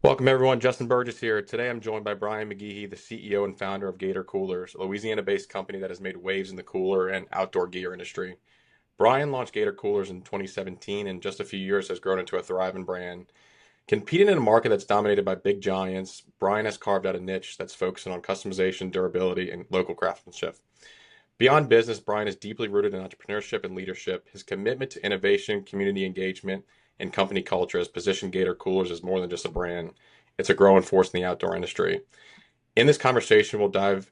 Welcome everyone, Justin Burgess here. Today I'm joined by Bryan McGehee, the CEO and founder of GATR Coolers, a Louisiana-based company that has made waves in the cooler and outdoor gear industry. Bryan launched GATR Coolers in 2017 and in just a few years has grown into a thriving brand. Competing in a market that's dominated by big giants, Bryan has carved out a niche that's focusing on customization, durability, and local craftsmanship. Beyond business, Bryan is deeply rooted in entrepreneurship and leadership. His commitment to innovation, community engagement, and company culture has positioned GATR Coolers as more than just a brand. It's a growing force in the outdoor industry. In this conversation, we'll dive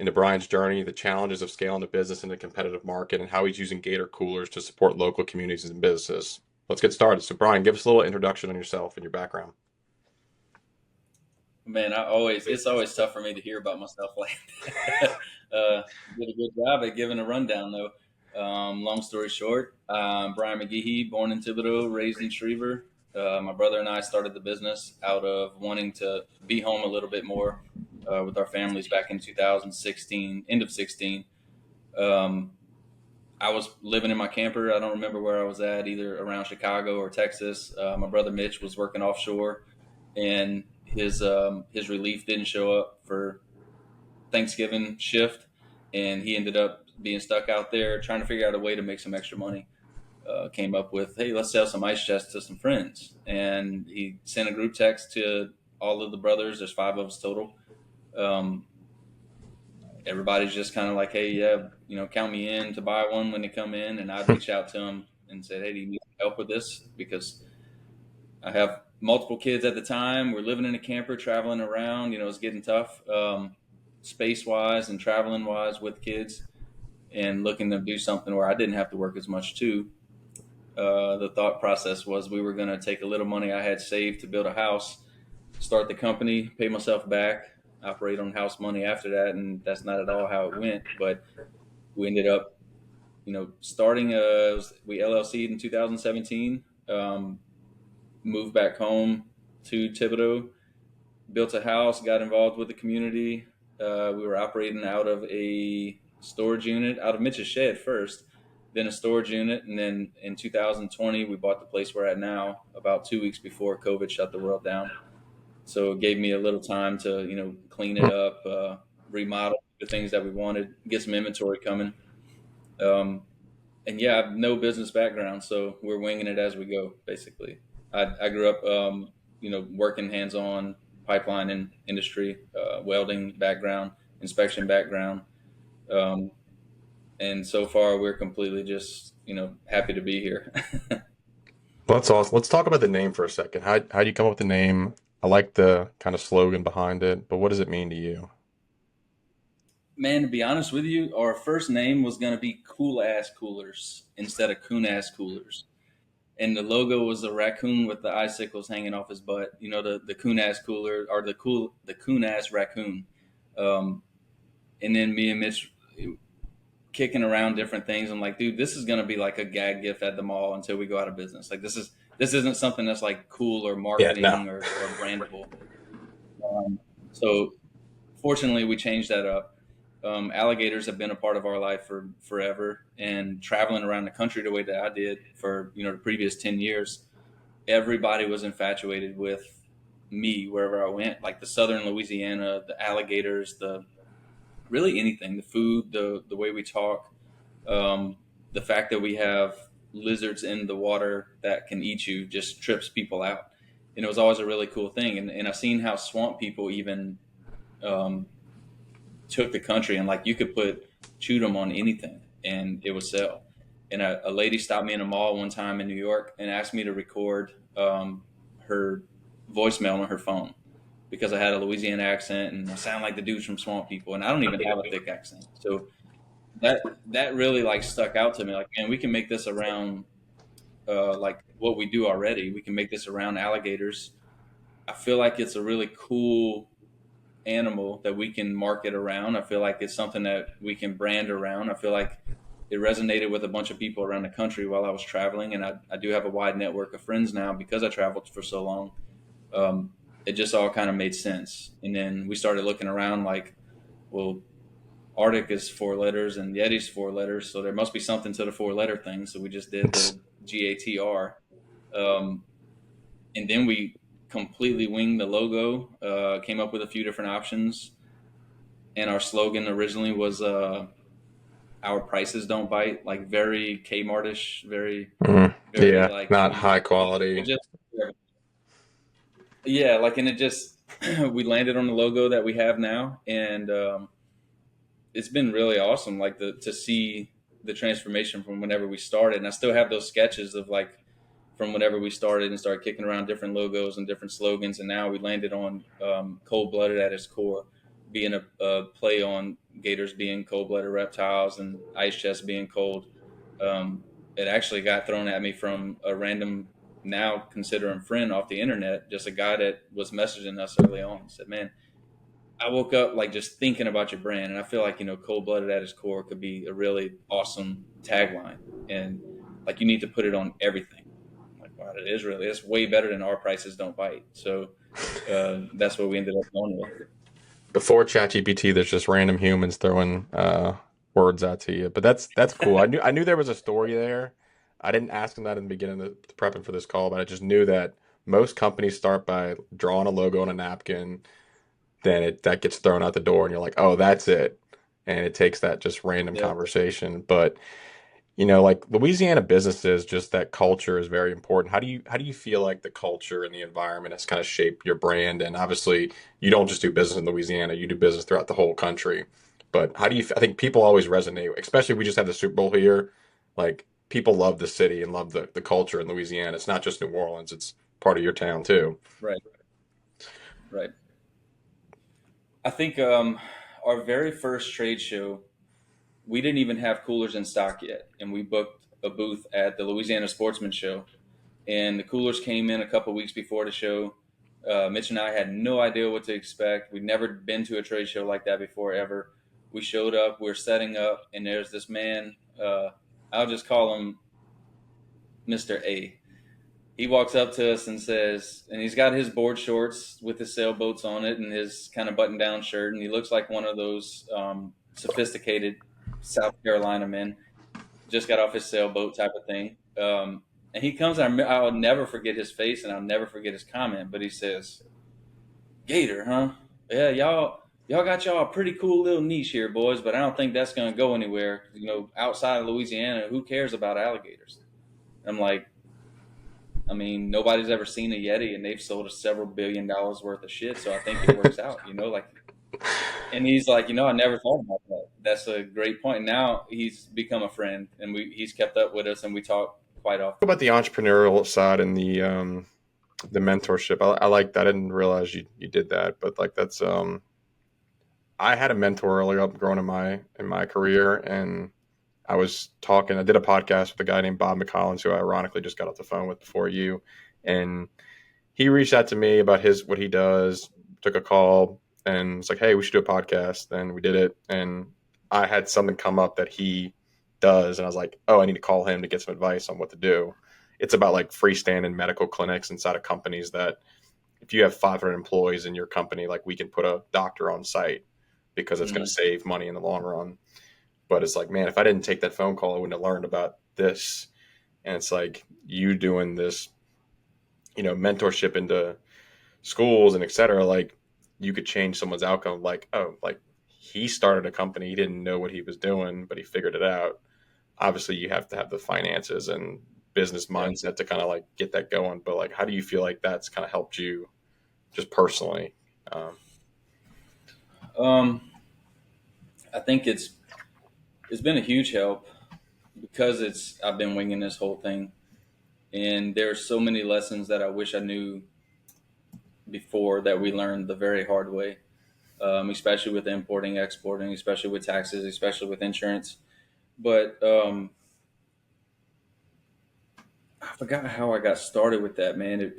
into Bryan's journey, the challenges of scaling a business in a competitive market, and how he's using GATR Coolers to support local communities and businesses. Let's get started. So, Bryan, give us a little introduction on yourself and your background. Man, it's always tough for me to hear about myself like that. Did a good job at giving a rundown though. Long story short, Bryan McGehee, born in Thibodeau, raised in Schriever. My brother and I started the business out of wanting to be home a little bit more with our families back in 2016, end of 16. Um, I was living in my camper. I don't remember where I was at, either around Chicago or Texas. My brother Mitch was working offshore, and his relief didn't show up for Thanksgiving shift, and he ended up being stuck out there trying to figure out a way to make some extra money. Came up with, hey, let's sell some ice chests to some friends, and he sent a group text to all of the brothers. There's five of us total. Um, Everybody's just kind of like, hey, yeah, count me in to buy one when they come in. And I reached out to them and said, hey, do you need help with this? Because I have multiple kids at the time. We're living in a camper, traveling around. It's getting tough, space wise and traveling wise with kids, and looking to do something where I didn't have to work as much too. The thought process was we were going to take a little money I had saved to build a house, start the company, pay myself back, operate on house money after that, and that's not at all how it went. But we ended up, starting. We LLC'd in 2017. Moved back home to Thibodeau, built a house, got involved with the community. We were operating out of a storage unit, out of Mitch's shed first, then a storage unit. And then in 2020, we bought the place we're at now about 2 weeks before COVID shut the world down. So it gave me a little time to, clean it up, remodel the things that we wanted, get some inventory coming. Um, and yeah, I have no business background, so we're winging it as we go, basically. I grew up, working hands-on pipeline industry, welding background, inspection background, um, and so far we're completely just, happy to be here. Well, that's awesome. Let's talk about the name for a second. How do you come up with the name? I like the kind of slogan behind it, but what does it mean to you? Man, to be honest with you, our first name was going to be Cool Ass Coolers instead of Coon Ass Coolers. And the logo was a raccoon with the icicles hanging off his butt. The coon ass cooler, or the coon ass raccoon. Um, and then me and Mitch kicking around different things. I'm like, dude, this is gonna be like a gag gift at the mall until we go out of business. Like this isn't something that's like cool or Yeah, no. marketing or brandable. So fortunately, we changed that up. Alligators have been a part of our life for forever, and traveling around the country the way that I did for the previous 10 years, everybody was infatuated with me wherever I went, like the southern Louisiana, the alligators, the really anything, the food, the way we talk, um, the fact that we have lizards in the water that can eat you just trips people out. And it was always a really cool thing. And I've seen how swamp people even um, took the country, and like you could chew them on anything and it would sell. And a lady stopped me in a mall one time in New York and asked me to record her voicemail on her phone because I had a Louisiana accent and I sound like the dudes from Swamp People, and I don't even have a thick accent. So that really like stuck out to me. Like, man, we can make this around like what we do already. We can make this around alligators. I feel like it's a really cool animal that we can market around. I feel like it's something that we can brand around. I feel like it resonated with a bunch of people around the country while I was traveling, and I do have a wide network of friends now because I traveled for so long. Um, it just all kind of made sense. And then we started looking around like, well, Arctic is 4 letters and Yeti's 4 letters, so there must be something to the 4 letter thing. So we just did the GATR. Um, and then we completely winged the logo. Came up with a few different options, and our slogan originally was "Our prices don't bite," like very Kmartish, very Yeah, like not high quality. just yeah, like, and it just we landed on the logo that we have now, and it's been really awesome, like to see the transformation from whenever we started. And I still have those sketches of like from whenever we started and started kicking around different logos and different slogans, and now we landed on cold-blooded at its core, being a play on gators being cold-blooded reptiles and ice chests being cold. It actually got thrown at me from a random, now considering friend off the internet, just a guy that was messaging us early on. Said, "Man, I woke up like just thinking about your brand, and I feel like cold blooded at its core could be a really awesome tagline, and like you need to put it on everything." I'm like, wow, it is really, it's way better than our prices don't bite. So that's what we ended up going with. Before ChatGPT, there's just random humans throwing words out to you. But that's cool. I knew there was a story there. I didn't ask him that in the beginning of prepping for this call, but I just knew that most companies start by drawing a logo on a napkin, then that gets thrown out the door, and you're like, oh, that's it. And it takes that just random Yeah, conversation. But like Louisiana businesses, just that culture is very important. How do you feel like the culture and the environment has kind of shaped your brand? And obviously, you don't just do business in Louisiana; you do business throughout the whole country. But how do you? I think people always resonate, especially if we just had the Super Bowl here. Like people love the city and love the culture in Louisiana. It's not just New Orleans; it's part of your town too. right, right. I think our very first trade show, we didn't even have coolers in stock yet, and we booked a booth at the Louisiana Sportsman Show, and the coolers came in a couple weeks before the show. Mitch and I had no idea what to expect. We'd never been to a trade show like that before ever. We showed up, we're setting up, and there's this man. I'll just call him Mr. A. He walks up to us and says, and he's got his board shorts with his sailboats on it and his kind of button down shirt, and he looks like one of those sophisticated South Carolina men, just got off his sailboat type of thing. And he comes, and I'll never forget his face, and I'll never forget his comment. But he says, "Gator, huh? Yeah, y'all got y'all a pretty cool little niche here, boys. But I don't think that's going to go anywhere. Outside of Louisiana, who cares about alligators?" I'm like, I mean, nobody's ever seen a Yeti, and they've sold us several $billion worth of shit. So I think it works out, like. And he's like, I never thought about that. That's a great point. Now he's become a friend, and he's kept up with us, and we talk quite What often. about the entrepreneurial side and the mentorship? I like that. I didn't realize you did that, but like that's I had a mentor early up growing in my career, and I was talking. I did a podcast with a guy named Bob McCollins, who I ironically just got off the phone with before you, and he reached out to me about what he does. Took a call and it's like, hey, we should do a podcast. And we did it, and I had something come up that he does, and I was like, oh, I need to call him to get some advice on what to do. It's about like freestanding medical clinics inside of companies that if you have 500 employees in your company, like we can put a doctor on site because it's going to Mm, save money in the long run. But it's like, man, if I didn't take that phone call, I wouldn't have learned about this. And it's like you doing this, mentorship into schools and et cetera. Like you could change someone's outcome. Like, oh, like he started a company, he didn't know what he was doing, but he figured it out. Obviously, you have to have the finances and business yeah. mindset to kind of like get that going. But like, how do you feel like that's kind of helped you just personally? Um, Um, I think it's been a huge help because I've been winging this whole thing, and there's so many lessons that I wish I knew before that we learned the very hard way. Especially with importing, exporting, especially with taxes, especially with insurance. But I forgot how I got started with that, man.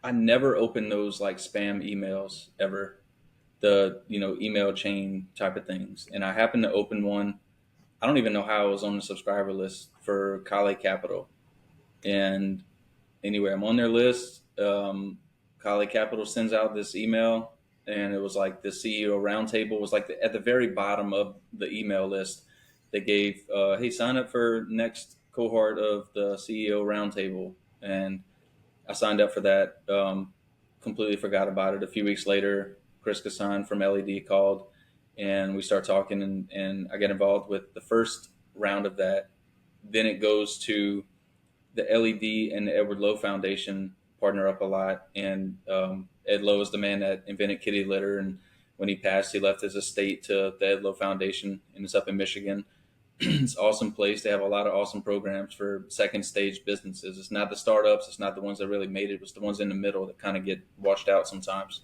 I never opened those like spam emails ever, the email chain type of things. And I happened to open one. I don't even know how I was on the subscriber list for Kale Capital. And anyway, I'm on their list. Kale Capital sends out this email, and it was like the CEO roundtable was like at the very bottom of the email list. They gave, hey, sign up for next cohort of the CEO roundtable, and I signed up for that. Completely forgot about it. A few weeks later, Chris Kassan from LED called, and we start talking, and I get involved with the first round of that. Then it goes to the LED and the Edward Lowe Foundation partner up a lot, and Ed Lowe is the man that invented kitty litter, and when he passed, he left his estate to the Ed Lowe Foundation, and it's up in Michigan. It's an awesome place. They have a lot of awesome programs for second stage businesses. It's not the startups, it's not the ones that really made it. It's the ones in the middle that kind of get washed out sometimes.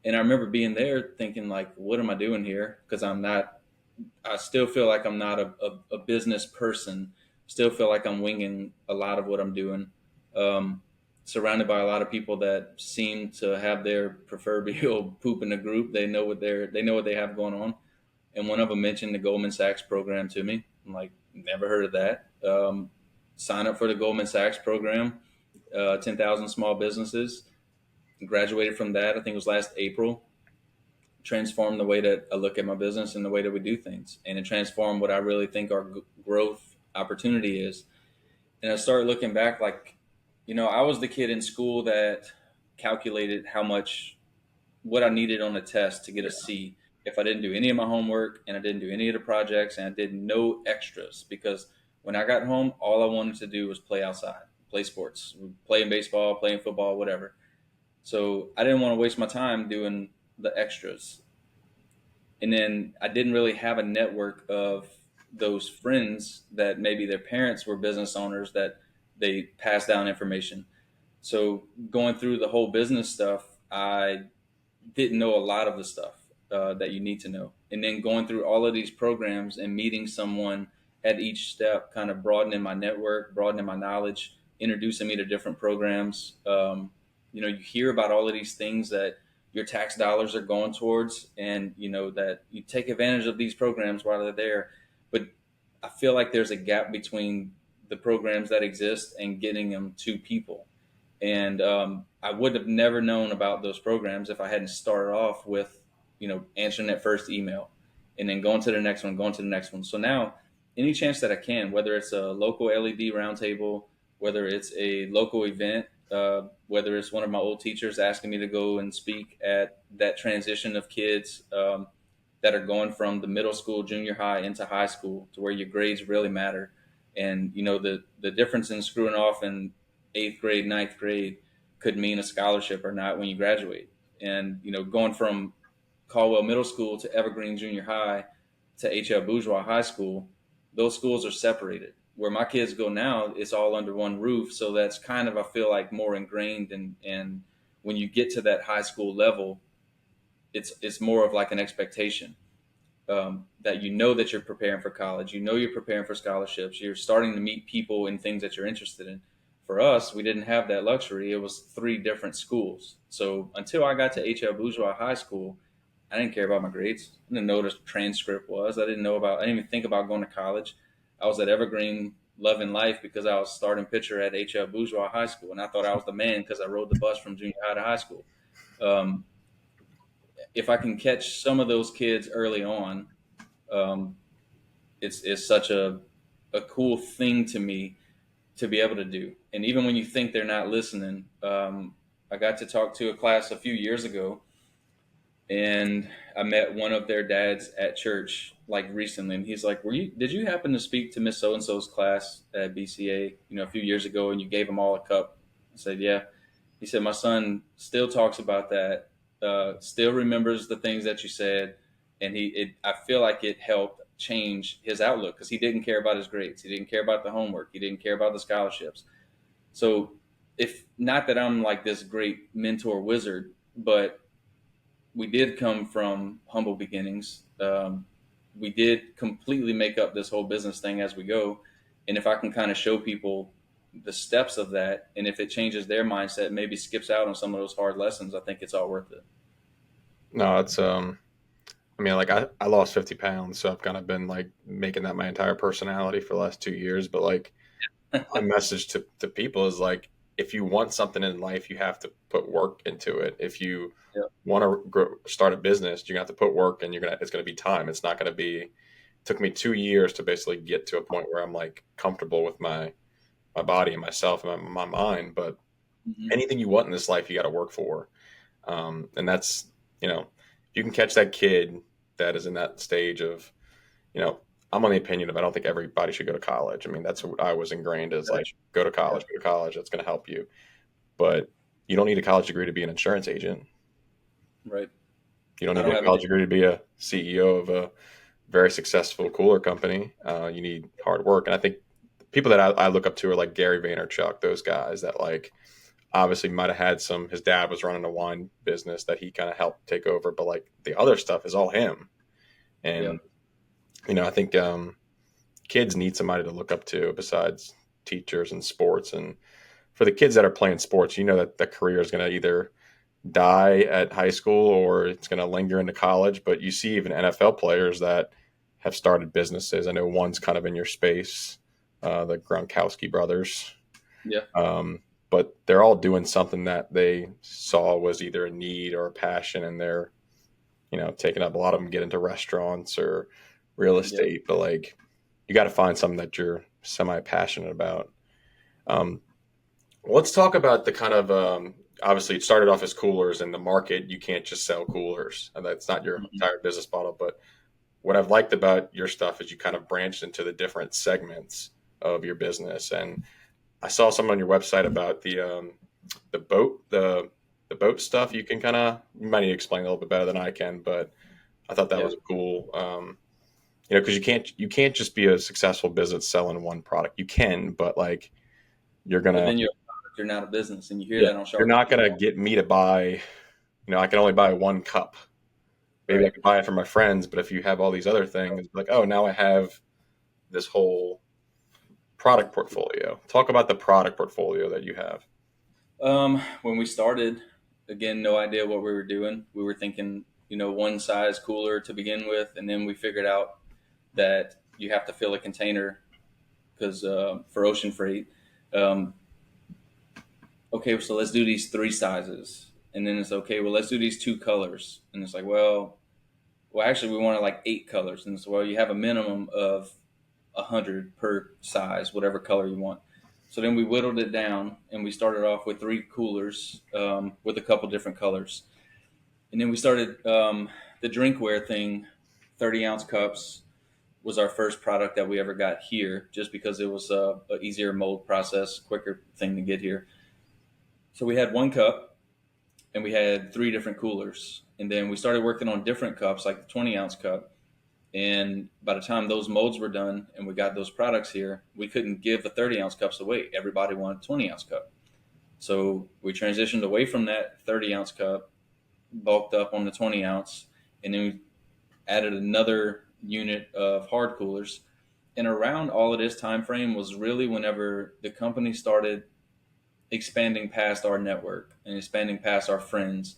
And I remember being there thinking, like, what am I doing here? Because I'm not. I still feel like I'm not a business person. Still feel like I'm winging a lot of what I'm doing. Um, Surrounded by a lot of people that seem to have their proverbial poop in the group. They know what they have going on, and one of them mentioned the Goldman Sachs program to me. I'm like, never heard of that. Sign up for the Goldman Sachs program, 10,000 small businesses. Graduated from that, I think it was last April. Transformed the way that I look at my business and the way that we do things. And it transformed what I really think our growth opportunity is. And I started looking back like, I was the kid in school that calculated how much what I needed on a test to get a C if I didn't do any of my homework and I didn't do any of the projects and I did no extras because when I got home, all I wanted to do was play outside, play sports, playing baseball, playing football, whatever. So I didn't want to waste my time doing the extras. And then I didn't really have a network of those friends that maybe their parents were business owners that they passed down information. So going through the whole business stuff, I didn't know a lot of the stuff that you need to know. And then going through all of these programs and meeting someone at each step, kind of broadening my network, broadening my knowledge, introducing me to different programs. You hear about all of these things that your tax dollars are going towards, and that you take advantage of these programs while they're there. But I feel like there's a gap between the programs that exist and getting them to people. And I would have never known about those programs if I hadn't started off with, answering that first email and then going to the next one, going to the next one. So now, any chance that I can, whether it's a local LED roundtable, whether it's a local event, whether it's one of my old teachers asking me to go and speak at that transition of kids that are going from the middle school, junior high into high school to where your grades really matter. And, the difference in screwing off in eighth grade, ninth grade could mean a scholarship or not when you graduate. And, going from Caldwell Middle School to Evergreen Junior High to H.L. Bourgeois High School, those schools are separated. Where my kids go now, it's all under one roof. So that's kind of, I feel like, more ingrained. And when you get to that high school level, it's more of like an expectation that that you're preparing for college. You're preparing for scholarships. You're starting to meet people in things that you're interested in. For us, we didn't have that luxury. It was three different schools. So until I got to H.L. Bourgeois High School, I didn't care about my grades. I didn't know what a transcript was. I didn't even think about going to college. I was at Evergreen loving life because I was starting pitcher at H.L. Bourgeois High School. And I thought I was the man because I rode the bus from junior high to high school. Um, if I can catch some of those kids early on, um, it's such a cool thing to me to be able to do. And even when you think they're not listening, I got to talk to a class a few years ago, and I met one of their dads at church like recently, and he's like, did you happen to speak to Miss So and So's class at BCA, a few years ago, and you gave them all a cup? I said, yeah. He said, my son still talks about that, still remembers the things that you said, and I feel like it helped change his outlook because he didn't care about his grades, he didn't care about the homework, he didn't care about the scholarships. So, if not that I'm like this great mentor wizard, but we did come from humble beginnings. We did completely make up this whole business thing as we go, and if I can kind of show people the steps of that, and if it changes their mindset, maybe skips out on some of those hard lessons, I think it's all worth it. No, it's I mean, like I lost 50 pounds, so I've kind of been like making that my entire personality for the last 2 years. But like my message to people is like, if you want something in life, you have to put work into it. If you Yeah. want to start a business, you're gonna have to put work, and it's gonna be time. It's not gonna be. It took me 2 years to basically get to a point where I'm like comfortable with my body and myself and my mind. But Hmm. anything you want in this life, you got to work for. And that's, if you can catch that kid that is in that stage of, you know, I'm on the opinion of I don't think everybody should go to college. I mean, that's what I was ingrained as like, Yeah. go to college. That's going to help you. But you don't need a college degree to be an insurance agent. Right. You don't I need don't a have a college degree. degree to be a CEO of a very successful cooler company. You need hard work. And I think people that I look up to are like Gary Vaynerchuk, those guys that like obviously might have had some, his dad was running a wine business that he kind of helped take over, but like the other stuff is all him. Yeah. And, I think kids need somebody to look up to besides teachers and sports. And for the kids that are playing sports, that the career is going to either die at high school or it's going to linger into college. But you see even NFL players that have started businesses. I know one's kind of in your space, the Gronkowski brothers. Yeah. Um, but they're all doing something that they saw was either a need or a passion, and they're taking up. A lot of them get into restaurants or real Yeah. estate, but like you got to find something that you're semi passionate about. Um, let's talk about the kind of obviously it started off as coolers in the market. You can't just sell coolers, and that's not your Hmm. entire business model. But what I've liked about your stuff is you kind of branched into the different segments of your business. And I saw something on your website about the boat the boat stuff. You might need to explain a little bit better than I can, but I thought that Yeah. was cool. Because you can't just be a successful business selling one product. You can, but like you're But gonna then you're not a business, and you hear yeah, that on you're Shark not Tank. gonna get me to buy. I can only buy one cup. Maybe I Right. could buy it for my friends, but if you have all these other things, like oh, now I have this whole product portfolio. Talk about the product portfolio that you have. When we started, again, no idea what we were doing. We were thinking, one size cooler to begin with, and then we figured out that you have to fill a container because for ocean freight. Um, okay, so let's do these three sizes, and then it's okay. Well, let's do these two colors, and it's like, well, actually, we wanted like eight colors, and so well, you have a minimum of 100 per size, whatever color you want. So then we whittled it down, and we started off with three coolers with a couple different colors, and then we started the drinkware thing. 30-ounce cups was our first product that we ever got here, just because it was a easier mold process, quicker thing to get here. So we had one cup, and we had three different coolers, and then we started working on different cups, like the 20-ounce cup. And by the time those molds were done and we got those products here, we couldn't give the 30-ounce cups away. Everybody wanted a 20-ounce cup. So we transitioned away from that 30-ounce cup, bulked up on the 20-ounce, and then we added another unit of hard coolers. And around all of this time frame was really whenever the company started expanding past our network and expanding past our friends.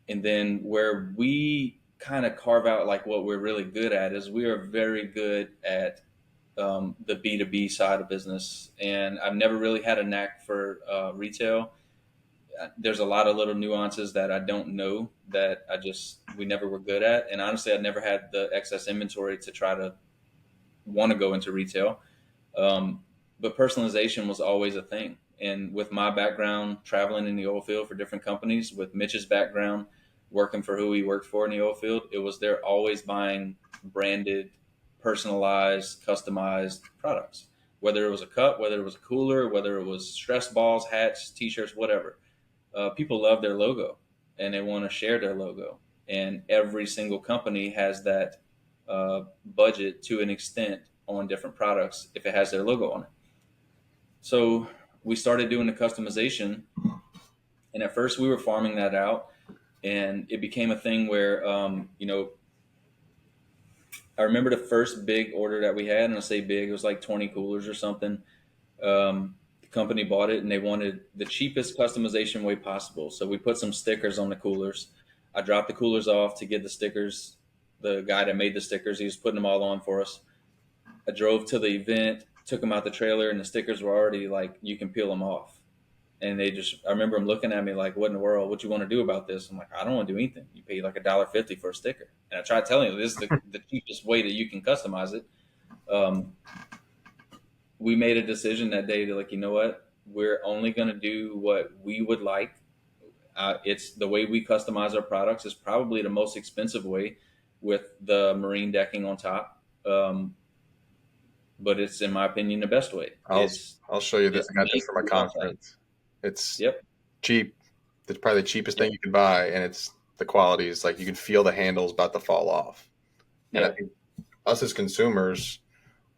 And then where we kind of carve out like what we're really good at is we are very good at the B2B side of business. And I've never really had a knack for retail. There's a lot of little nuances that I don't know that we never were good at. And honestly, I never had the excess inventory to try to want to go into retail. Um, but personalization was always a thing. And with my background, traveling in the oil field for different companies, with Mitch's background, working for who he worked for in the oil field, it was they're always buying branded, personalized, customized products. Whether it was a cup, whether it was a cooler, whether it was stress balls, hats, t-shirts, whatever. People love their logo and they want to share their logo. And every single company has that budget to an extent on different products if it has their logo on it. So we started doing the customization, and at first we were farming that out, and it became a thing where, I remember the first big order that we had, and I say big, it was like 20 coolers or something. The company bought it, and they wanted the cheapest customization way possible. So we put some stickers on the coolers. I dropped the coolers off to get the stickers. The guy that made the stickers, he was putting them all on for us. I drove to the event, took them out the trailer, and the stickers were already like you can peel them off. And I remember them looking at me like, "What in the world? What you want to do about this?" I'm like, "I don't want to do anything. You pay like $1.50 for a sticker." And I tried telling you this is the cheapest way that you can customize it. Um, we made a decision that day to like, you know what? we're only going to do what we would like. It's the way we customize our products is probably the most expensive way with the marine decking on top. But it's, in my opinion, the best way. I'll I'll show you this. It's I got this made for to my the outside. conference. It's Yep. cheap. It's probably the cheapest thing Yep. you can buy, and it's the quality is like you can feel the handles about to fall off. And I Yeah. think us as consumers,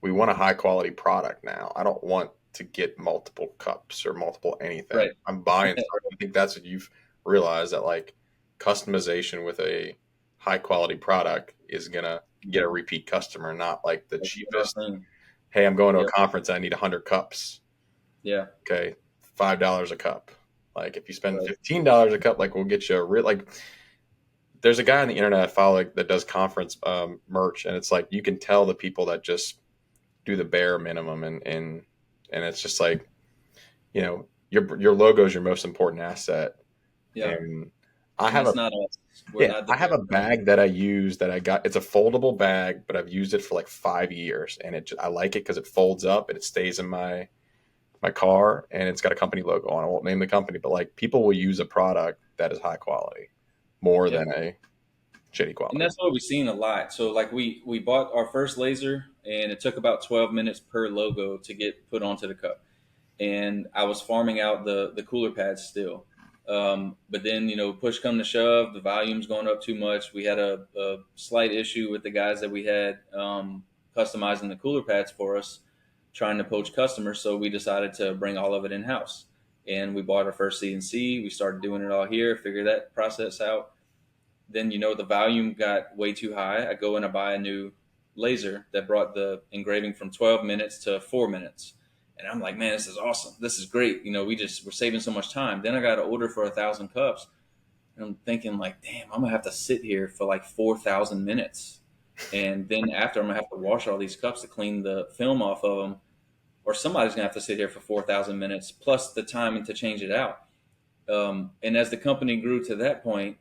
we want a high quality product now. I don't want to get multiple cups or multiple anything. Right. I'm buying something. I think that's what you've realized that like customization with a high quality product is gonna get a repeat customer, not like the That's what cheapest. I think. Hey, I'm going to a Yep. conference. I need 100 cups. Yeah. Okay, $5 a cup. Like if you spend Right. $15 a cup, like we'll get you a real like. There's a guy on the internet I follow like, that does conference merch, and it's like you can tell the people that just do the bare minimum, and it's just like your logo is your most important asset. Yeah. And I And have a that's not us. We're yeah, not the I have bare a minimum. bag that I use that I got. It's a foldable bag, but I've used it for like 5 years, and I like it because it folds up and it stays in my car, and it's got a company logo on it. I won't name the company, but like people will use a product that is high quality more Yeah. than a shitty And quality. that's what we've seen a lot. So like we bought our first laser and it took about 12 minutes per logo to get put onto the cup. And I was farming out the cooler pads still. But then, push come to shove, the volume's going up too much. We had a slight issue with the guys that we had customizing the cooler pads for us, trying to poach customers. So we decided to bring all of it in house. And we bought our first CNC. We started doing it all here, figure that process out. Then, the volume got way too high. I go and I buy a new laser that brought the engraving from 12 minutes to 4 minutes. And I'm like, man, this is awesome. This is great. We're saving so much time. Then I got an order for 1,000 cups. And I'm thinking like, damn, I'm gonna have to sit here for like 4,000 minutes. And then after I'm gonna have to wash all these cups to clean the film off of them, or somebody's gonna have to sit here for 4,000 minutes plus the time to change it out. And as the company grew to that point,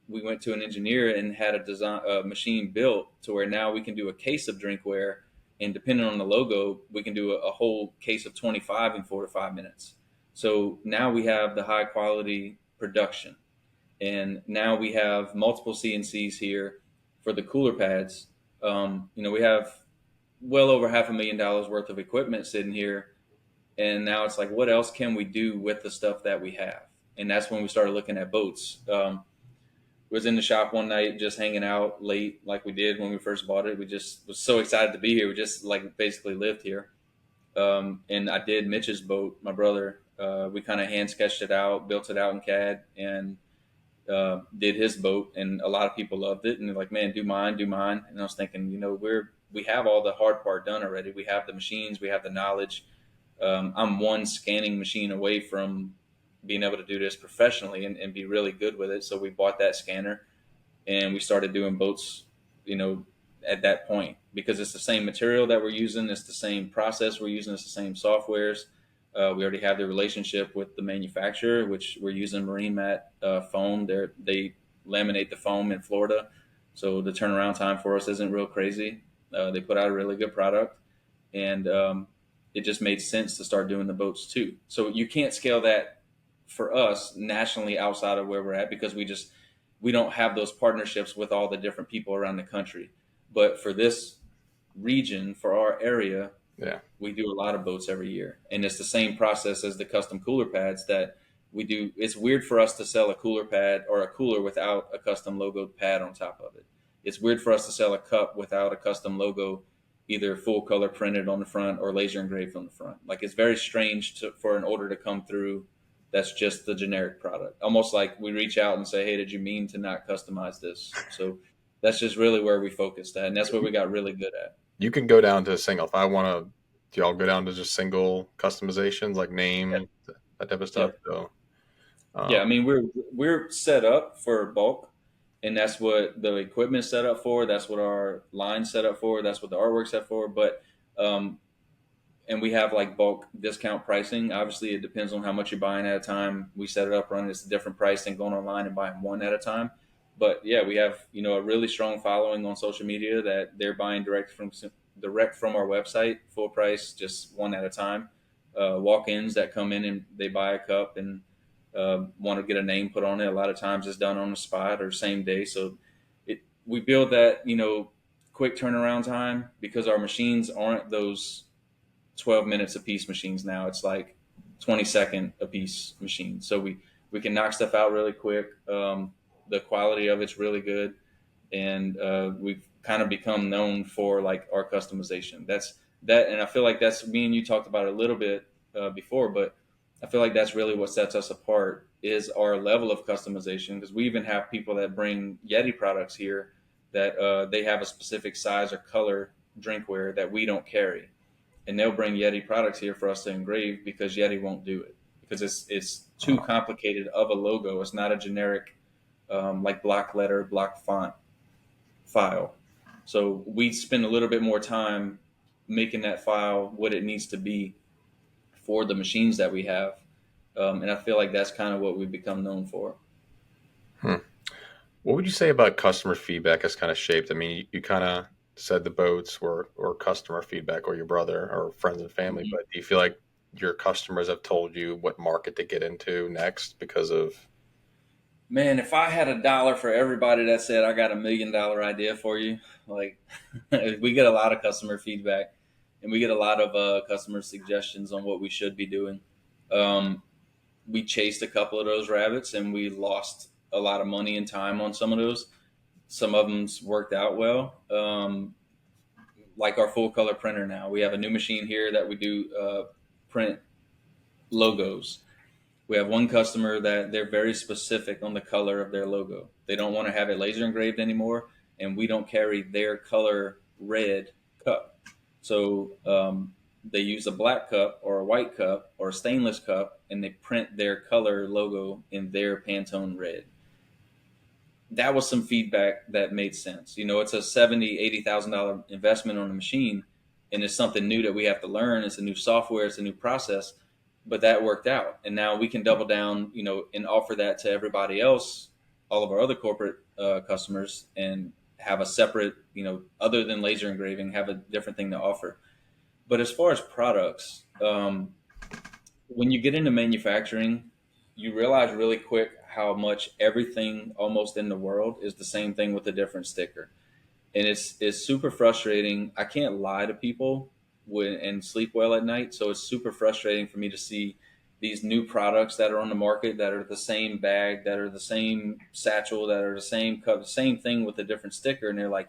we went to an engineer and had a machine built to where now we can do a case of drinkware, and depending on the logo, we can do a whole case of 25 in 4 to 5 minutes. So now we have the high quality production, and now we have multiple CNCs here for the cooler pads. We have well over $500,000 worth of equipment sitting here, and now it's like, what else can we do with the stuff that we have? And that's when we started looking at boats. Was in the shop one night just hanging out late like we did when we first bought it. We just was so excited to be here. We just like basically lived here. And I did Mitch's boat, my brother. We kind of hand sketched it out, built it out in CAD, and did his boat. And a lot of people loved it. And they're like, man, do mine, do mine. And I was thinking, we have all the hard part done already. We have the machines, we have the knowledge. I'm one scanning machine away from being able to do this professionally and be really good with it. So we bought that scanner and we started doing boats, you know, at that point because it's the same material that we're using, it's the same process we're using, it's the same softwares. We already have the relationship with the manufacturer, which we're using Marine Mat foam. They laminate the foam in Florida, so the turnaround time for us isn't real crazy. They put out a really good product, and it just made sense to start doing the boats too. So you can't scale that for us nationally outside of where we're at because we don't have those partnerships with all the different people around the country. But for this region, for our area, Yeah. we do a lot of boats every year, and it's the same process as the custom cooler pads that we do. It's weird for us to sell a cooler pad or a cooler without a custom logoed pad on top of it. It's weird for us to sell a cup without a custom logo, either full color printed on the front or laser engraved on the front. Like it's very strange for an order to come through that's just the generic product. Almost like we reach out and say, "Hey, did you mean to not customize this?" So that's just really where we focused at, and that's where we got really good at. You can go down to a single. If I want to, do y'all go down to just single customizations like Yep. name, that type of stuff? Yep. So, Yeah, um, I mean we're set up for bulk, and that's what the equipment's set up for. That's what our line's set up for. That's what the artwork's set for. But um, and we have like bulk discount pricing. Obviously, it depends on how much you're buying at a time. We set it up running. It's a different price than going online and buying one at a time. But yeah, we have a really strong following on social media that they're buying direct from our website, full price, just one at a time. walk-ins that come in and they buy a cup and want to get a name put on it. A lot of times it's done on the spot or same day. So we build that, quick turnaround time because our machines aren't those 12 minutes a piece machines now. It's like 20-second a piece machine. So we can knock stuff out really quick. The quality of it's really good. And we've kind of become known for like our customization. That's that. And I feel like that's me and you talked about it a little bit before, but I feel like that's really what sets us apart is our level of customization. Because we even have people that bring Yeti products here that they have a specific size or color drinkware that we don't carry, and they'll bring Yeti products here for us to engrave because Yeti won't do it because it's too complicated of a logo. It's not a generic like block letter, block font file. So we spend a little bit more time making that file what it needs to be for the machines that we have. And I feel like that's kind of what we've become known for. Hmm. What would you say about customer feedback has kind of shaped? I mean, you kind of said the boats were or customer feedback or your brother or friends and family, Mhm. but do you feel like your customers have told you what market to get into next because of? Man, if I had $1 for everybody that said I got $1 million idea for you, like we get a lot of customer feedback and we get a lot of customer suggestions on what we should be doing. Um, we chased a couple of those rabbits and we lost a lot of money and time on some of those. Some of them's worked out well. Like our full color printer now, we have a new machine here that we do print logos. We have one customer that they're very specific on the color of their logo. They don't want to have it laser engraved anymore, and we don't carry their color red cup. So they use a black cup or a white cup or a stainless cup, and they print their color logo in their Pantone red. That was some feedback that made sense. It's a $70,000-$80,000 investment on a machine, and it's something new that we have to learn. It's a new software, it's a new process, but that worked out, and now we can double down, and offer that to everybody else, all of our other corporate customers, and have a separate, other than laser engraving, have a different thing to offer. But as far as products, when you get into manufacturing, you realize really quick how much everything almost in the world is the same thing with a different sticker. And it's super frustrating. I can't lie to people and sleep well at night. So it's super frustrating for me to see these new products that are on the market that are the same bag, that are the same satchel, that are the same cup, the same thing with a different sticker. And they're like,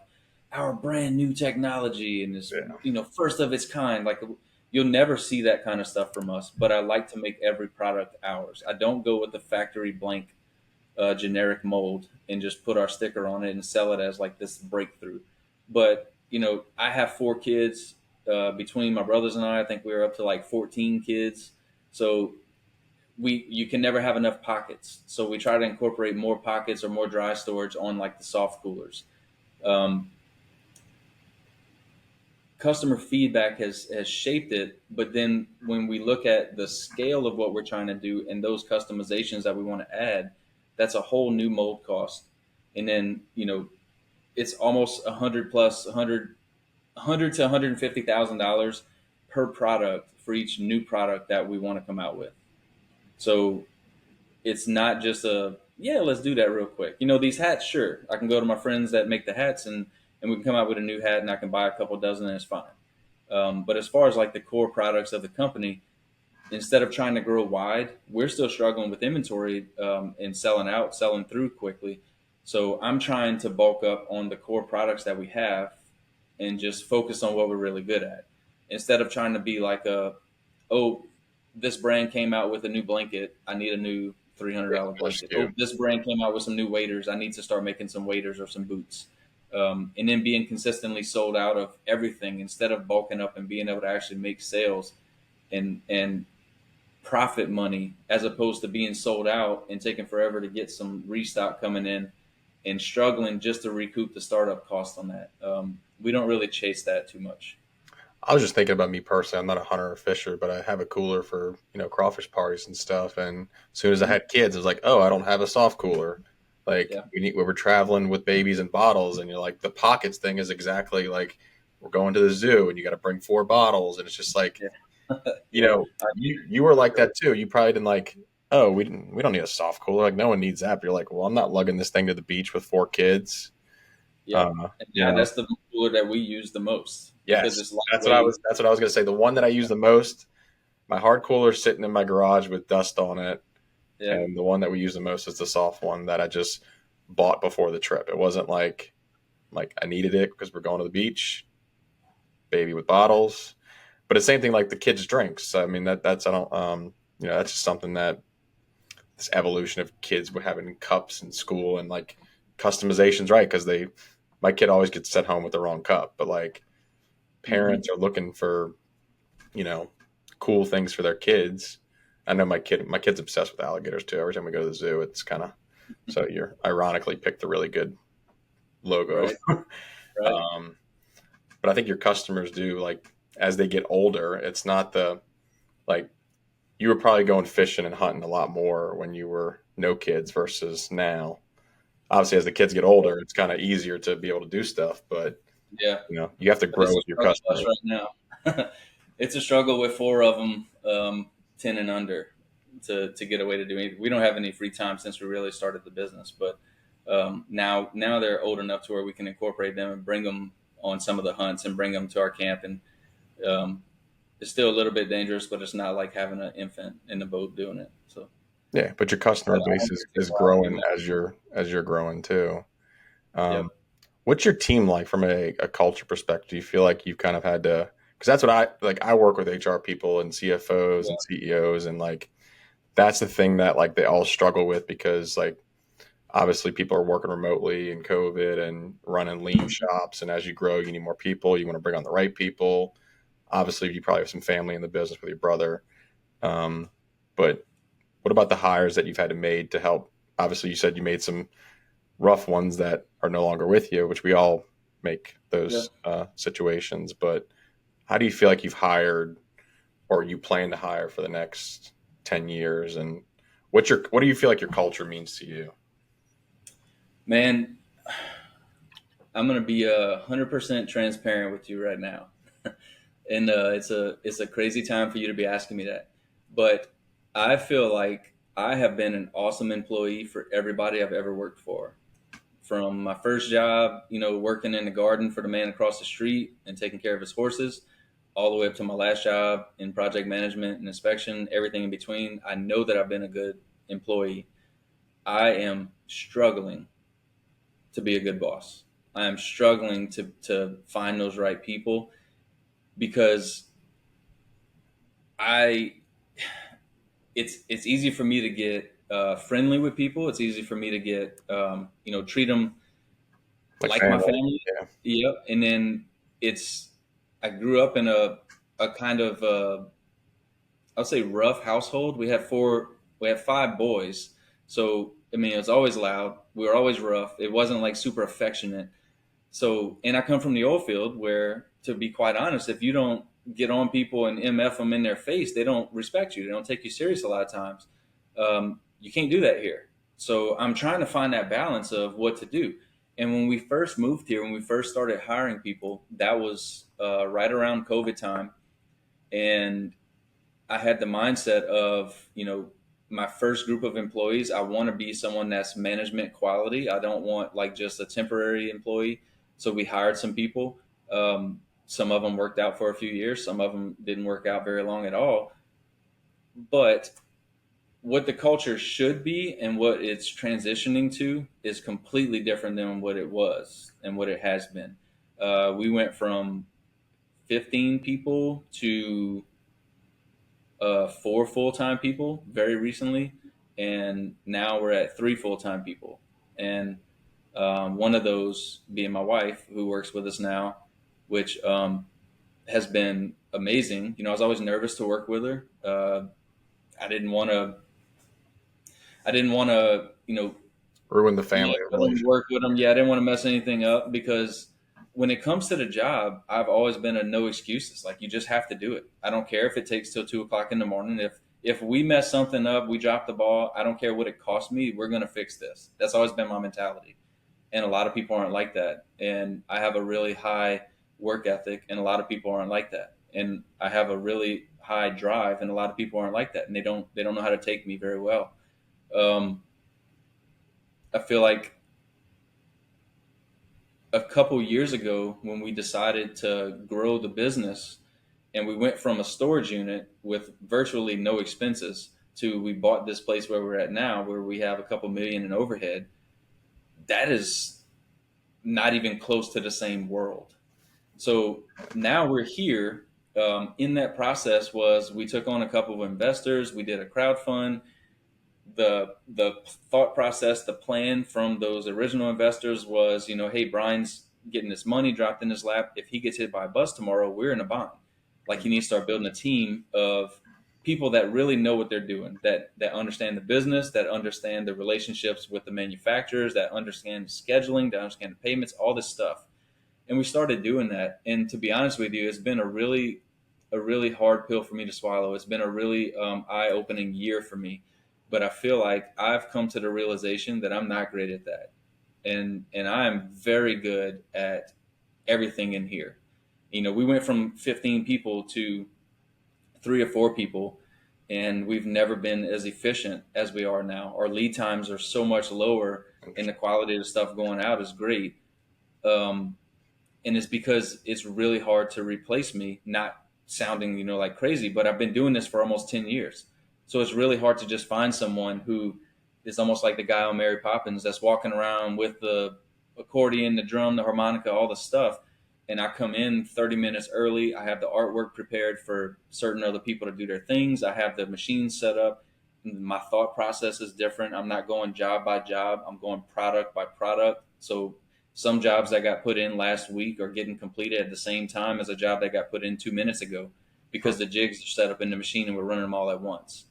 our brand new technology and this, Yeah. first of its kind. Like you'll never see that kind of stuff from us. But I like to make every product ours. I don't go with the factory blank generic mold and just put our sticker on it and sell it as like this breakthrough. But I have 4 kids. Between my brothers and I think we were up to like 14 kids. So you can never have enough pockets. So we try to incorporate more pockets or more dry storage on like the soft coolers. Um, Customer feedback has shaped it, but then when we look at the scale of what we're trying to do and those customizations that we want to add, that's a whole new mold cost. And then it's almost 100 plus 100 to $150,000 per product for each new product that we want to come out with. So it's not just yeah, let's do that real quick. These hats, sure, I can go to my friends that make the hats and we can come out with a new hat and I can buy a couple dozen and it's fine. But as far as like the core products of the company, instead of trying to grow wide, we're still struggling with inventory and selling through quickly. So I'm trying to bulk up on the core products that we have and just focus on what we're really good at. Instead of trying to be like oh, this brand came out with a new blanket. I need a new $300 blanket. Oh, SKU. this brand came out with some new waders. I need to start making some waders or some boots. And then being consistently sold out of everything instead of bulking up and being able to actually make sales and profit money as opposed to being sold out and taking forever to get some restock coming in and struggling just to recoup the startup cost on that. We don't really chase that too much. I was just thinking about me personally. I'm not a hunter or fisher, but I have a cooler for crawfish parties and stuff. And as soon as I Mhm. had kids, I was like, oh, I don't have a soft cooler. Like Yeah. we were traveling with babies and bottles, and you're like the pockets thing is exactly like we're going to the zoo, and you got to bring 4 bottles, and it's just like Yeah. you Yeah, know, I, you were like that too. You probably didn't like, oh, we don't need a soft cooler. Like no one needs that. But you're like, well, I'm not lugging this thing to the beach with four kids. yep. And You now know, that's the cooler that we use the most because yes, it's lightweight. that's what I was gonna say. The one that I use the most, my hard cooler is sitting in my garage with dust on it, Yeah, and the one that we use the most is the soft one that I just bought before the trip. It wasn't like I needed it because we're going to the beach, baby with bottles. But it's the same thing like the kids' drinks. I mean that's I don't that's just something that this evolution of kids having cups in school and like customizations, right? Because they my kid always gets sent home with the wrong cup, but like hmm parents are looking for you know cool things for their kids. I know my kid's obsessed with alligators too. Every time we go to the zoo, it's kind of so you're ironically picked a really good logo. right, right. um, but I think your customers do like as they get older. It's not the like you were probably going fishing and hunting a lot more when you were no kids versus now. Obviously, as the kids get older, it's kind of easier to be able to do stuff, but Yeah, you have to but it's grow a with your struggle bus customers. right now. It's a struggle with four of them, 10 and under, to get away to do anything. We don't have any free time since we really started the business, but now they're old enough to where we can incorporate them and bring them on some of the hunts and bring them to our camp. And um, it's still a little bit dangerous, but it's not like having an infant in the boat doing it. So Yeah, but your I customer base don't think is people out growing doing it. as you're growing too. Um, Yep. what's your team like from a culture perspective? Do you feel like you've kind of had to because that's what I like. I work with HR people and CFOs Yeah. and CEOs, and like that's the thing that like they all struggle with because like obviously people are working remotely and COVID and running lean Mhm. shops, and as you grow, you need more people. You want to bring on the right people. Obviously, you probably have some family in the business with your brother. Um, but what about the hires that you've had to made to help? Obviously, you said you made some rough ones that are no longer with you, which we all make Yeah. those situations. But how do you feel like you've hired or you plan to hire for the next 10 years? And what do you feel like your culture means to you? Man, I'm gonna be 100% transparent with you right now, and it's a crazy time for you to be asking me that, but I feel like I have been an awesome employee for everybody I've ever worked for. From my first job, working in the garden for the man across the street and taking care of his horses, all the way up to my last job in project management and inspection, everything in between. I know that I've been a good employee. I am struggling to be a good boss. I am struggling to find those right people because I it's easy for me to get friendly with people. It's easy for me to get treat them Like like my family? family. Yeah. Yep. And then it's I grew up in a kind of I'll say rough household. We have five boys, so I mean it was always loud. We were always rough. It wasn't like super affectionate. So, and I come from the oil field where, to be quite honest, if you don't get on people and MF them in their face, they don't respect you. They don't take you serious a lot of times. You can't do that here. So I'm trying to find that balance of what to do. And when we first moved here, when we first started hiring people, that was right around COVID time. And I had the mindset of, my first group of employees, I want to be someone that's management quality. I don't want like just a temporary employee. So we hired some people. Some of them worked out for a few years. Some of them didn't work out very long at all. But what the culture should be and what it's transitioning to is completely different than what it was and what it has been. We went from 15 people to four full time people very recently, and now we're at three full time people. And one of those being my wife, who works with us now, which has been amazing. I was always nervous to work with her. I didn't want to. I didn't want to. Ruin the family relationship. Work with them. Yeah, I didn't want to mess anything up because when it comes to the job, I've always been a no excuses. Like you just have to do it. I don't care if it takes till 2 o'clock in the morning. If we mess something up, we drop the ball. I don't care what it costs me. We're gonna fix this. That's always been my mentality. And a lot of people aren't like that. And I have a really high work ethic, and a lot of people aren't like that. And I have a really high drive, and a lot of people aren't like that, and they don't know how to take me very well. Um, I feel like a couple years ago when we decided to grow the business, and we went from a storage unit with virtually no expenses to we bought this place where we're at now, where we have a couple million in overhead. That is not even close to the same world. So now we're here. In that process was we took on a couple of investors. We did a crowd fund. The thought process, the plan from those original investors was, hey, Brian's getting this money dropped in his lap. If he gets hit by a bus tomorrow, we're in a bind. Like, he needs to start building a team of people that really know what they're doing, that understand the business, that understand the relationships with the manufacturers, that understand scheduling, that understand the payments, all this stuff. And we started doing that. And to be honest with you, it's been a really hard pill for me to swallow. It's been a really eye-opening year for me. But I feel like I've come to the realization that I'm not great at that, and I am very good at everything in here. We went from 15 people to 3 or 4 people, and we've never been as efficient as we are now. Our lead times are so much lower, and the quality of the stuff going out is great. Um, and it's because it's really hard to replace me, not sounding like crazy, but I've been doing this for almost 10 years, so it's really hard to just find someone who is almost like the guy on Mary Poppins that's walking around with the accordion, the drum, the harmonica, all the stuff. And I come in 30 minutes early. I have the artwork prepared for certain other people to do their things. I have the machine set up. My thought process is different. I'm not going job by job, I'm going product by product. So some jobs that got put in last week are getting completed at the same time as a job that got put in 2 minutes ago, because the jigs are set up in the machine and we're running them all at once.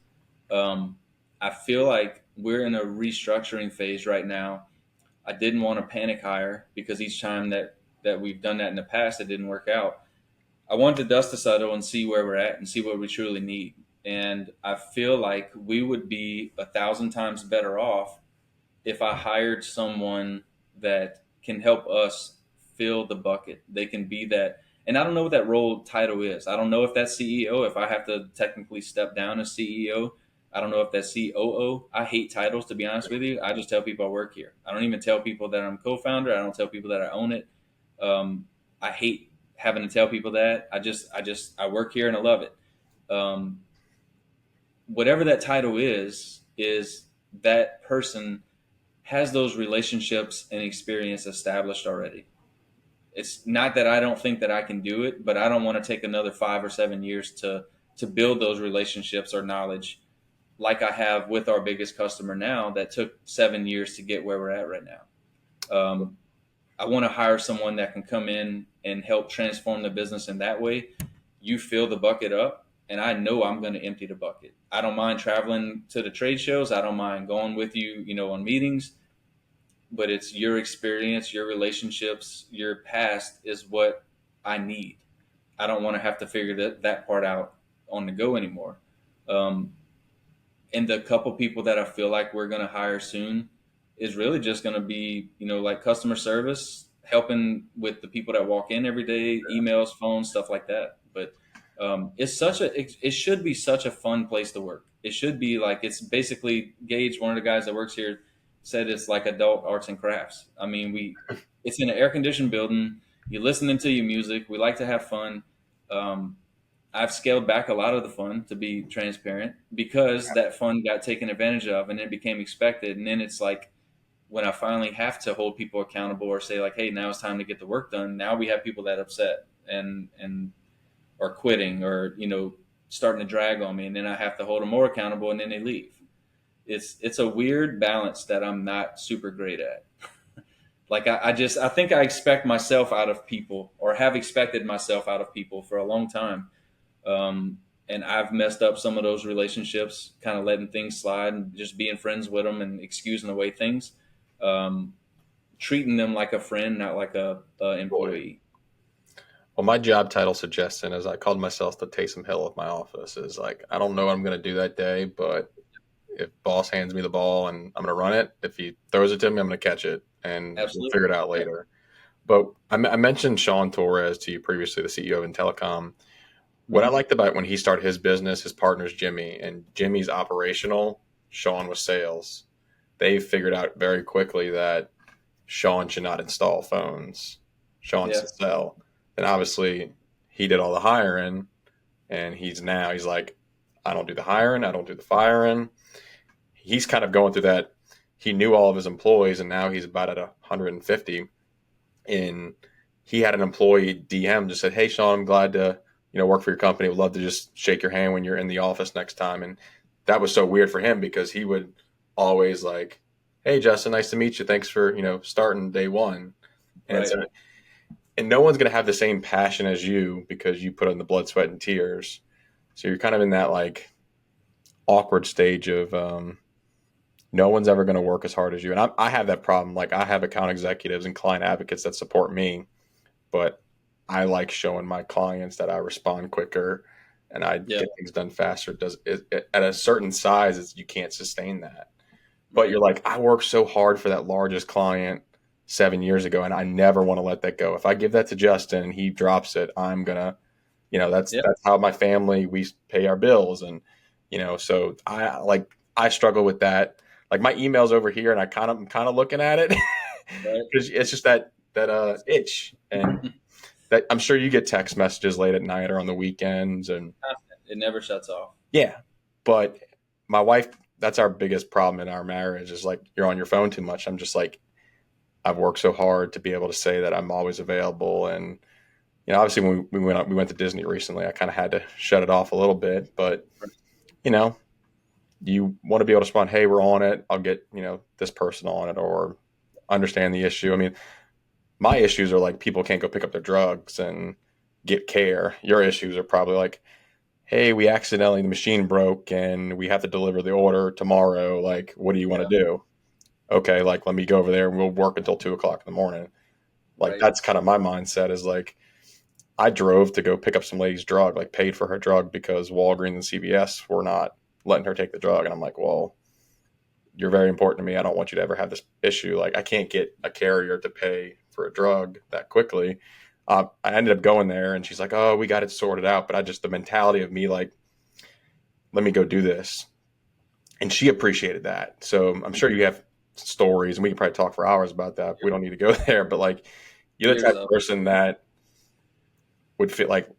Um, I feel like we're in a restructuring phase right now. I didn't want to panic hire because each time that we've done that in the past, it didn't work out. I wanted to dust the settle and see where we're at and see what we truly need. And I feel like we would be 1,000 times better off if I hired someone that can help us fill the bucket. They can be that. And I don't know what that role title is. I don't know if that's CEO, if I have to technically step down as CEO. I don't know if that's COO. I hate titles, to be honest with you. I just tell people I work here. I don't even tell people that I'm co-founder. I don't tell people that I own it. I hate having to tell people that. I work here and I love it. Um, Whatever that title is that person has those relationships and experience established already. It's not that I don't think that I can do it, but I don't want to take another 5 or 7 years to build those relationships or knowledge like I have with our biggest customer now that took 7 years to get where we're at right now. I want to hire someone that can come in and help transform the business in that way. You fill the bucket up, and I know I'm going to empty the bucket. I don't mind traveling to the trade shows. I don't mind going with you, on meetings, but it's your experience, your relationships, your past is what I need. I don't want to have to figure that part out on the go anymore. Um, and the couple people that I feel like we're going to hire soon is really just going to be, like customer service, helping with the people that walk in every day, emails, phones, stuff like that. But it should be such a fun place to work. It should be like, it's basically Gage, one of the guys that works here, said it's like adult arts and crafts. I mean, it's in an air conditioned building. You're listening to your music. We like to have fun. Um, I've scaled back a lot of the fun, to be transparent, because that fun got taken advantage of and it became expected. And then it's like, when I finally have to hold people accountable or say like, hey, now it's time to get the work done. Now we have people that are upset and are quitting or, starting to drag on me. And then I have to hold them more accountable and then they leave. It's a weird balance that I'm not super great at. Like I think I expect myself out of people, or have expected myself out of people for a long time. And I've messed up some of those relationships, kind of letting things slide and just being friends with them and excusing away things, um, treating them like a friend, not like a Boy. employee. Well, my job title suggestion, as I called myself the Taysom Hill of my office, is like, I don't know what I'm going to do that day, but if boss hands me the ball and I'm going to run it, if he throws it to me, I'm going to catch it and we'll Absolutely. figure it out later. But I mentioned Sean Torres to you previously, the CEO of Intellicom. What I Hmm. liked about when he started his business, his partner's Jimmy, and Jimmy's operational, Sean was sales. They figured out very quickly that Sean should not install phones. Sean Yeah. should sell. And obviously, he did all the hiring, and he's like, I don't do the hiring, I don't do the firing. He's kind of going through that. He knew all of his employees, and now he's about at 150. And he had an employee DM just said, "Hey, Sean, I'm glad to work for your company. Would love to just shake your hand when you're in the office next time." And that was so weird for him because he would always like, "Hey, Justin, nice to meet you. Thanks for starting day one." And Right. so, and no one's gonna have the same passion as you because you put in the blood, sweat, and tears. So you're kind of in that like awkward stage of no one's ever going to work as hard as you. And I have that problem. Like I have account executives and client advocates that support me, but I like showing my clients that I respond quicker and I Yeah. get things done faster. At a certain size, you can't sustain that. But Right. you're like, I worked so hard for that largest client 7 years ago, and I never want to let that go. If I give that to Justin and he drops it, I'm gonna, Yeah. that's how my family we pay our bills, and so I struggle with that. Like my emails over here, and I'm kind of looking at it Right. because it's just that itch, and that I'm sure you get text messages late at night or on the weekends, and Constant. It never shuts off. yeah. But my wife, that's our biggest problem in our marriage is like you're on your phone too much. I'm just like I've worked so hard to be able to say that I'm always available, and obviously when we went to Disney recently, I kind of had to shut it off a little bit, but you know, you want to be able to respond, hey, we're on it. I'll get this person on it, or understand the issue. I mean, my issues are like people can't go pick up their drugs and get care. Your issues are probably like, hey, we accidentally the machine broke and we have to deliver the order tomorrow. Like, what do you want Yeah. to do? Okay, like let me go over there and we'll work until 2 o'clock in the morning. Like Right. that's kind of my mindset is like I drove to go pick up some lady's drug, like paid for her drug because Walgreens and CVS were not letting her take the drug. And I'm like, well, you're very important to me. I don't want you to ever have this issue. Like I can't get a carrier to pay for a drug that quickly. I ended up going there and she's like, oh, we got it sorted out. But the mentality of me, like, let me go do this. And she appreciated that. So I'm sure you have stories and we can probably talk for hours about that. We don't need to go there. But like, you're the Years type of. of person that would feel like,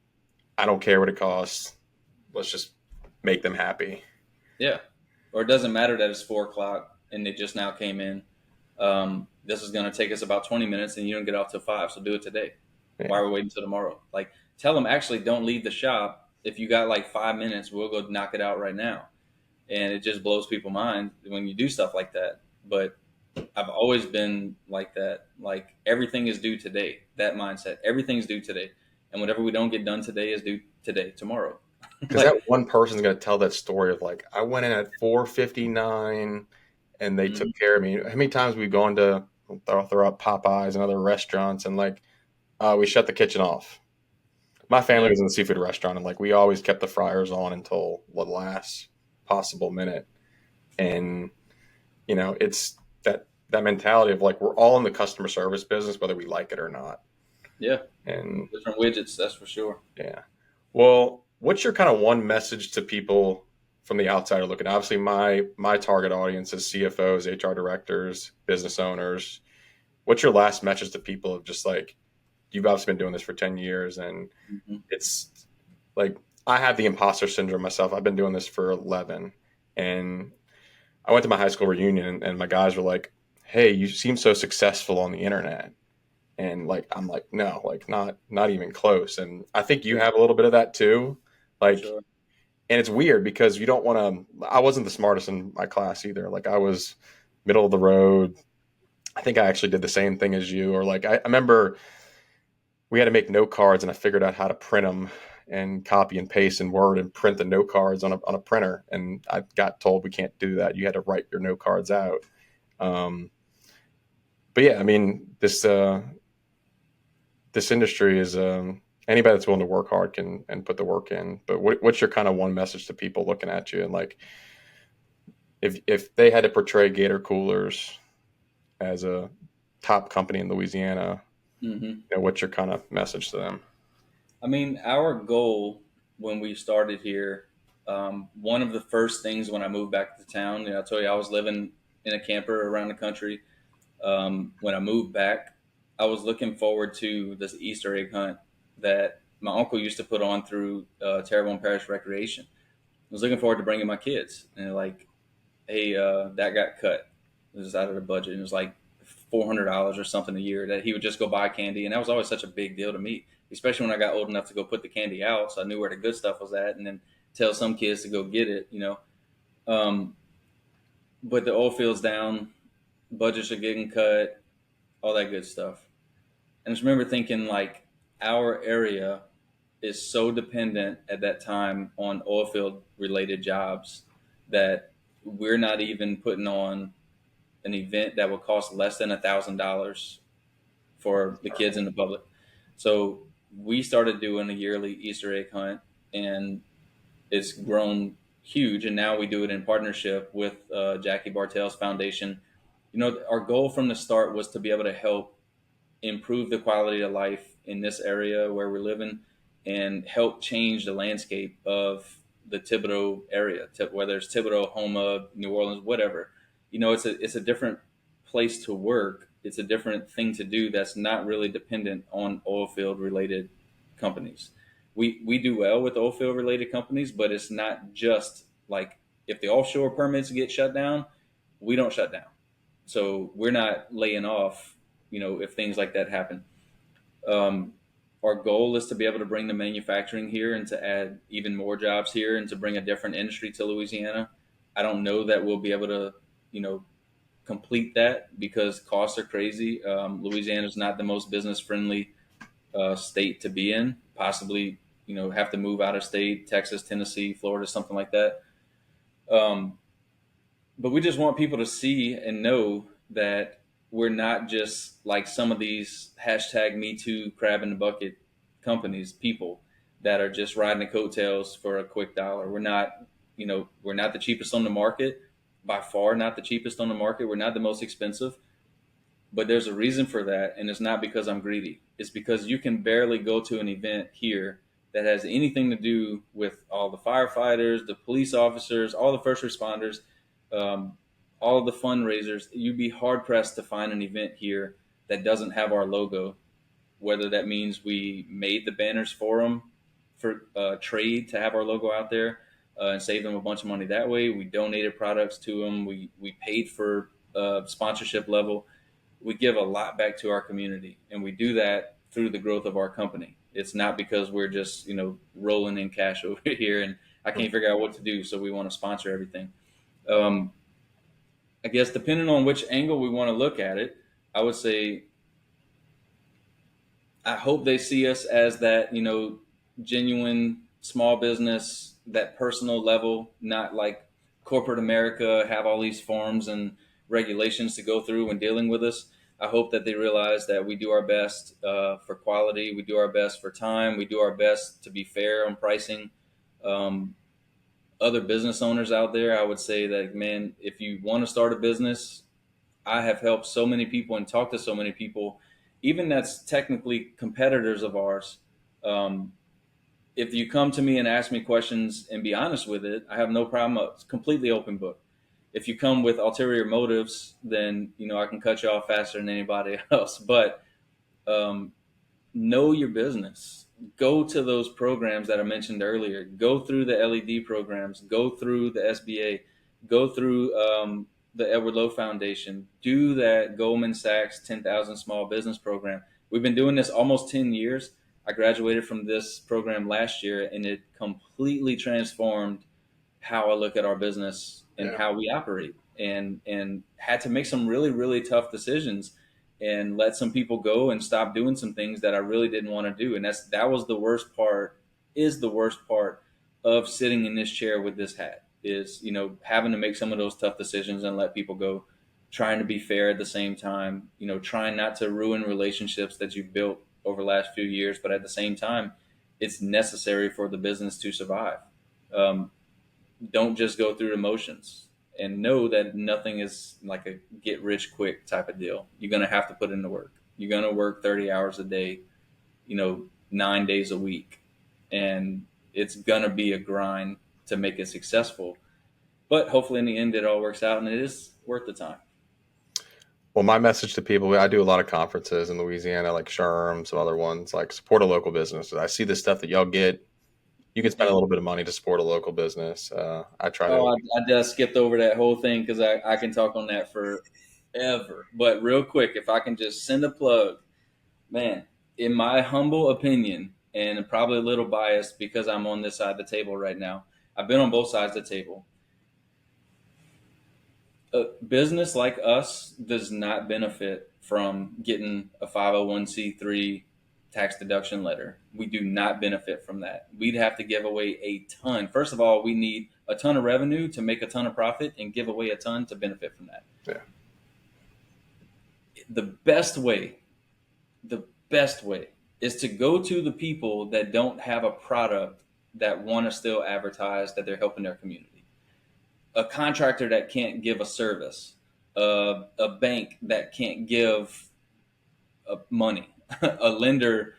I don't care what it costs. Let's just make them happy. Yeah. Or it doesn't matter that it's 4 o'clock and it just now came in. This is going to take us about 20 minutes and you don't get off till 5. So do it today. Why Yeah. are we waiting till tomorrow? Like, tell them actually don't leave the shop. If you got like 5 minutes, we'll go knock it out right now. And it just blows people's mind when you do stuff like that. But I've always been like that. Like, everything is due today. That mindset. Everything's due today. And whatever we don't get done today is due today, tomorrow. Because Like, that one person's going to tell that story of like, I went in at 4:59 and they took mhm. care of me. How many times we've gone to throw up Popeyes and other restaurants and like, we shut the kitchen off. My family Yeah, was in the seafood restaurant and like we always kept the fryers on until the last possible minute. And it's that mentality of like we're all in the customer service business whether we like it or not. yeah. And Different widgets, that's for sure. yeah. Well, what's your kind of one message to people from the outsider looking? Obviously, my target audience is CFOs, HR directors, business owners. What's your last message to people of just like you've obviously been doing this for 10 years, and Hmm. it's like I have the imposter syndrome myself. I've been doing this for 11, and I went to my high school reunion, and my guys were like, "Hey, you seem so successful on the internet." And like I'm like no, like not even close. And I think you Yeah, have a little bit of that too, for like, sure. and it's weird because you don't want to. I wasn't the smartest in my class either. Like I was middle of the road. I think I actually did the same thing as you, or like I remember we had to make note cards and I figured out how to print them and copy and paste in Word and print the note cards on a printer, and I got told we can't do that, you had to write your note cards out. um, but yeah, I mean this industry is anybody that's willing to work hard can and put the work in. But what's your kind of one message to people looking at you and like if they had to portray Gator Coolers as a top company in Louisiana, Hmm. what's your kind of message to them? I mean, our goal. when we started here, one of the first things when I moved back to town, I told you I was living in a camper around the country. When I moved back, I was looking forward to this Easter egg hunt that my uncle used to put on through Terrebonne Parish Recreation. I was looking forward to bringing my kids, and they're like, hey, that got cut. It was out of the budget. And it was like $400 or something a year that he would just go buy candy. And that was always such a big deal to me, especially when I got old enough to go put the candy out. So I knew where the good stuff was at and then tell some kids to go get it. Um, but the oil field's down, budgets are getting cut, all that good stuff. And I just remember thinking like our area is so dependent at that time on oil field related jobs that we're not even putting on an event that would cost less than $1,000 for the kids and the public. So we started doing a yearly Easter egg hunt, and it's grown huge. And now we do it in partnership with Jackie Bartell's foundation. Our goal from the start was to be able to help improve the quality of life in this area where we're living and help change the landscape of the Thibodaux area, whether it's Thibodaux, Homa, New Orleans, whatever. It's a different place to work. It's a different thing to do that's not really dependent on oil field related companies. We do well with oil field related companies, but it's not just like if the offshore permits get shut down, we don't shut down. So we're not laying off, if things like that happen. Um, our goal is to be able to bring the manufacturing here and to add even more jobs here and to bring a different industry to Louisiana. I don't know that we'll be able to, complete that because costs are crazy. Louisiana is not the most business friendly state to be in. Possibly, have to move out of state, Texas, Tennessee, Florida, something like that. Um, but we just want people to see and know that we're not just like some of these hashtag Me Too crab in the bucket companies, people that are just riding the coattails for a quick dollar. We're not the cheapest on the market, by far not the cheapest on the market. We're not the most expensive, but there's a reason for that. And it's not because I'm greedy. It's because you can barely go to an event here that has anything to do with all the firefighters, the police officers, all the first responders, um, all of the fundraisers. You'd be hard pressed to find an event here that doesn't have our logo, whether that means we made the banners for them for trade to have our logo out there and save them a bunch of money that way. We donated products to them. We paid for sponsorship level. We give a lot back to our community, and we do that through the growth of our company. It's not because we're just rolling in cash over here and I can't figure out what to do, so we want to sponsor everything. Um, I guess depending on which angle we want to look at it, I would say I hope they see us as that genuine small business, that personal level, not like corporate America have all these forms and regulations to go through when dealing with us. I hope that they realize that we do our best for quality, we do our best for time, we do our best to be fair on pricing. Um, Other business owners out there, I would say that, man, if you want to start a business, I have helped so many people and talked to so many people, even that's technically competitors of ours. Um, if you come to me and ask me questions and be honest with it, I have no problem. It's completely open book. If you come with ulterior motives, then I can cut you off faster than anybody else. But um, know your business. Go to those programs that I mentioned earlier. Go through the LED programs. Go through the SBA. Go through the Edward Lowe Foundation. Do that Goldman Sachs 10,000 Small Business Program. We've been doing this almost 10 years. I graduated from this program last year, and it completely transformed how I look at our business and how we operate, and had to make some really, really tough decisions and let some people go and stop doing some things that I really didn't want to do. And that was the worst part, is the worst part of sitting in this chair with this hat, is, having to make some of those tough decisions and let people go, trying to be fair at the same time, trying not to ruin relationships that you've built over the last few years, but at the same time, it's necessary for the business to survive. Um, don't just go through the motions, and know that nothing is like a get rich quick type of deal. You're going to have to put in the work. You're going to work 30 hours a day, 9 days a week. And It's gonna be a grind to make it successful, but hopefully in the end it all works out and it is worth the time. Well, my message to people, I do a lot of conferences in Louisiana, like Sherm, some other ones, like support a local business. I see the stuff that y'all get. You can spend a Yeah. little bit of money to support a local business. I try to. Oh, I just skipped over that whole thing because I can talk on that forever. But real quick, if I can just send a plug, man, in my humble opinion, and probably a little biased because I'm on this side of the table right now, I've been on both sides of the table. A business like us does not benefit from getting a 501c3 tax deduction letter. We do not benefit from that. We'd have to give away a ton. First of all, we need a ton of revenue to make a ton of profit and give away a ton to benefit from that. Yeah. The best way, the best way is to go to the people that don't have a product that want to still advertise that they're helping their community. A contractor that can't give a service, a bank that can't give money, a lender,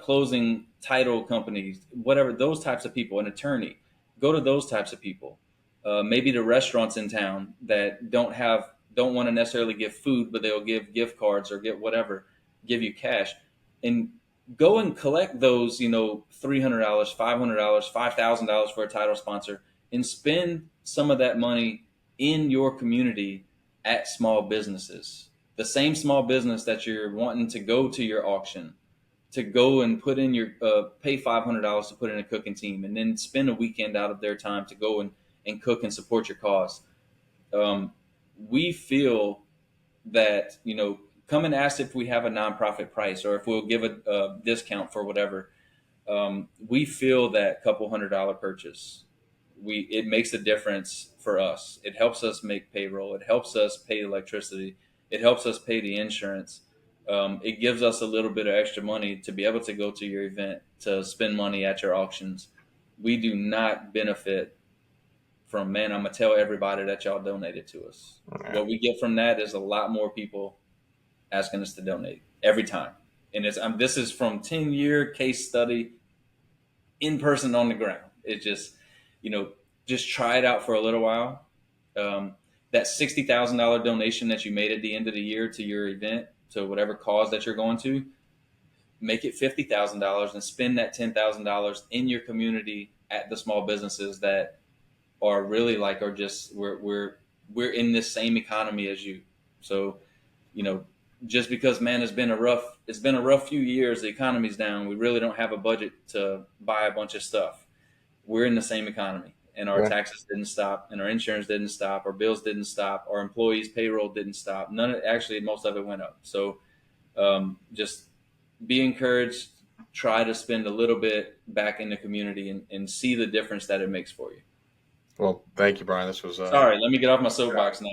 closing title companies, whatever, those types of people, an attorney. Go to those types of people. Maybe the restaurants in town that don't want to necessarily give food, but they'll give gift cards or get whatever, give you cash, and go and collect those. $300, $500, $5,000 for a title sponsor, and spend some of that money in your community at small businesses, the same small business that you're wanting to go to your auction, to go and put in your pay $500 to put in a cooking team, and then spend a weekend out of their time to go and cook and support your cause. We feel that come and ask if we have a nonprofit price or if we'll give a discount for whatever. We feel that couple $100 purchase, it makes a difference for us. It helps us make payroll. It helps us pay electricity. It helps us pay the insurance. It gives us a little bit of extra money to be able to go to your event, to spend money at your auctions. We do not benefit from, man, I'm going to tell everybody that y'all donated to us. Yeah. What we get from that is a lot more people asking us to donate every time. And this is from 10-year case study, in person on the ground. It just try it out for a little while. That $60,000 donation that you made at the end of the year to your event, to whatever cause that you're going to, make it $50,000 and spend that $10,000 in your community at the small businesses that are really we're in this same economy as you. So, just because, man, it's been a rough few years. The economy's down. We really don't have a budget to buy a bunch of stuff. We're in the same economy, and our taxes didn't stop, and our insurance didn't stop, our bills didn't stop, our employees' payroll didn't stop. Most of it went up. So, just be encouraged. Try to spend a little bit back in the community and see the difference that it makes for you. Well, thank you, Brian. This was Sorry, let me get off my soapbox now.